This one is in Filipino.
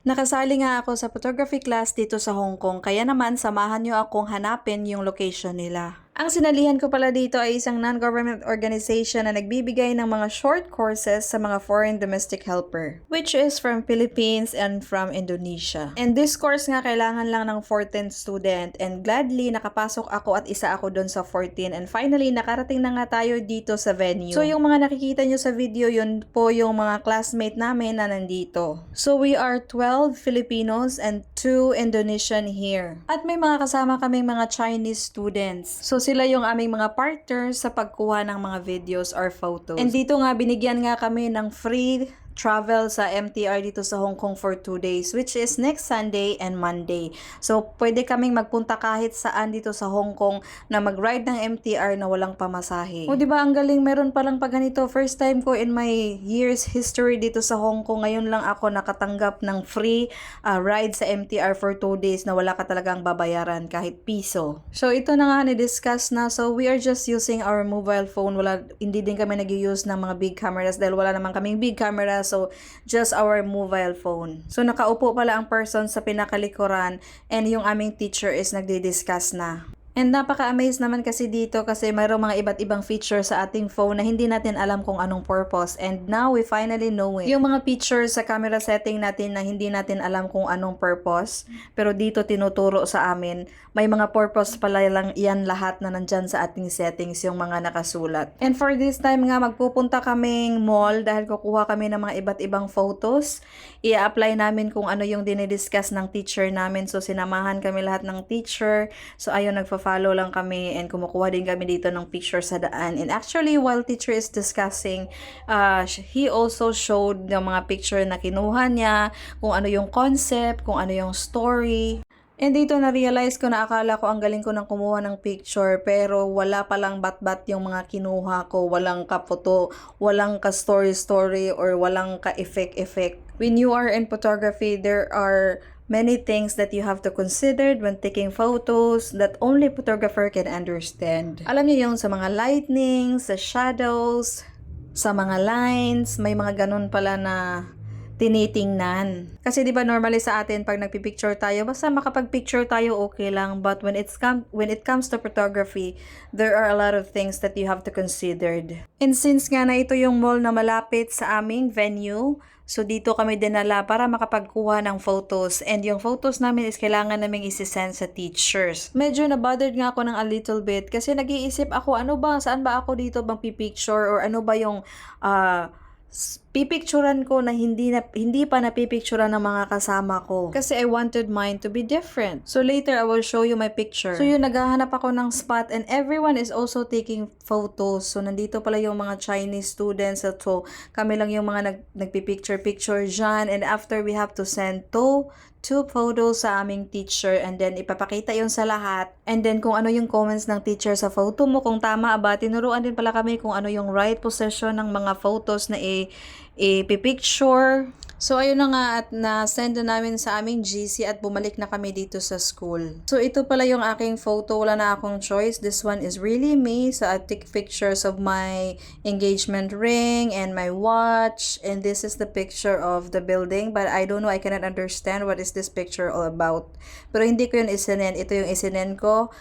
Nakasali nga ako sa photography class dito sa Hong Kong, kaya naman samahan niyo akong hanapin yung location nila. Ang sinalihan ko pala dito ay isang non-government organization na nagbibigay ng mga short courses sa mga foreign domestic helper, which is from Philippines and from Indonesia. And this course nga kailangan lang ng 14 student, and gladly nakapasok ako at isa ako doon sa 14, and finally nakarating na nga tayo dito sa venue. So yung mga nakikita nyo sa video, yun po yung mga classmate namin na nandito. So we are 12 Filipinos and 2 Indonesian here. At may mga kasama kaming mga Chinese students. So sila yung aming mga partners sa pagkuha ng mga videos or photos. And dito nga binigyan nga kami ng free travel sa MTR dito sa Hong Kong for 2 days, which is next Sunday and Monday. So pwede kaming magpunta kahit saan dito sa Hong Kong na mag-ride ng MTR na walang pamasahe. O diba ang galing, meron palang pa ganito. First time ko in my years history dito sa Hong Kong, ngayon lang ako nakatanggap ng free ride sa MTR for 2 days na wala ka talagang babayaran kahit piso. So ito na nga ni-discuss na. So we are just using our mobile phone. Hindi din kami nag-use ng mga big cameras dahil wala naman kaming big camera. So just our mobile phone. So nakaupo pala ang person sa pinakalikuran, and yung aming teacher is nagdi-discuss na. And napaka-amaze naman kasi dito kasi mayroong mga iba't ibang feature sa ating phone na hindi natin alam kung anong purpose. And now we finally know it. Yung mga features sa camera setting natin na hindi natin alam kung anong purpose, pero dito tinuturo sa amin, may mga purpose pala lang yan lahat na nandyan sa ating settings, yung mga nakasulat. And for this time nga, magpupunta kaming mall dahil kukuha kami ng mga iba't ibang photos. I-apply namin kung ano yung dinidiscuss ng teacher namin. So sinamahan kami lahat ng teacher. So ayun, follow lang kami, and kumukuha din kami dito ng picture sa daan. And actually, while teacher is discussing, he also showed ng mga picture na kinuha niya, kung ano yung concept, kung ano yung story. And dito na-realize ko na akala ko ang galing ko ng kumuha ng picture, pero wala palang bat-bat yung mga kinuha ko. Walang ka-photo, walang ka-story-story, or walang ka-effect-effect. When you are in photography, there are many things that you have to consider when taking photos that only photographer can understand. Alam niyo yung sa mga lightning, sa shadows, sa mga lines, may mga ganun pala na tinitingnan. Kasi 'di ba normally sa atin pag nagpi-picture tayo, basta makapag-picture tayo okay lang, but when it comes to photography, there are a lot of things that you have to consider. And since nga na ito yung mall na malapit sa aming venue, so dito kami dinala para makapagkuha ng photos, and yung photos namin is kailangan naming isi-send sa teachers. Medyo na-bothered nga ako ng a little bit kasi nag-iisip ako, saan ba ako dito bang pipicture, or ano ba yung pipicturan ko na hindi pa napipicturan ng mga kasama ko. Kasi I wanted mine to be different. So later, I will show you my picture. So yun, naghahanap ako ng spot, and everyone is also taking photos. So nandito pala yung mga Chinese students. So kami lang yung mga nagpipicture-picture dyan. And after, we have to send two photos sa aming teacher, and then ipapakita yun sa lahat. And then kung ano yung comments ng teacher sa photo mo, kung tama ba, tinuruan din pala kami kung ano yung right position ng mga photos na ipipicture. So ayun na nga, at na-send na namin sa aming GC at bumalik na kami dito sa school. So ito pala yung aking photo, wala na akong choice. This one is really me. So I take pictures of my engagement ring and my watch, and this is the picture of the building, but I don't know, I cannot understand what is this picture all about. Pero hindi ko yun isinen, ito yung isinen ko.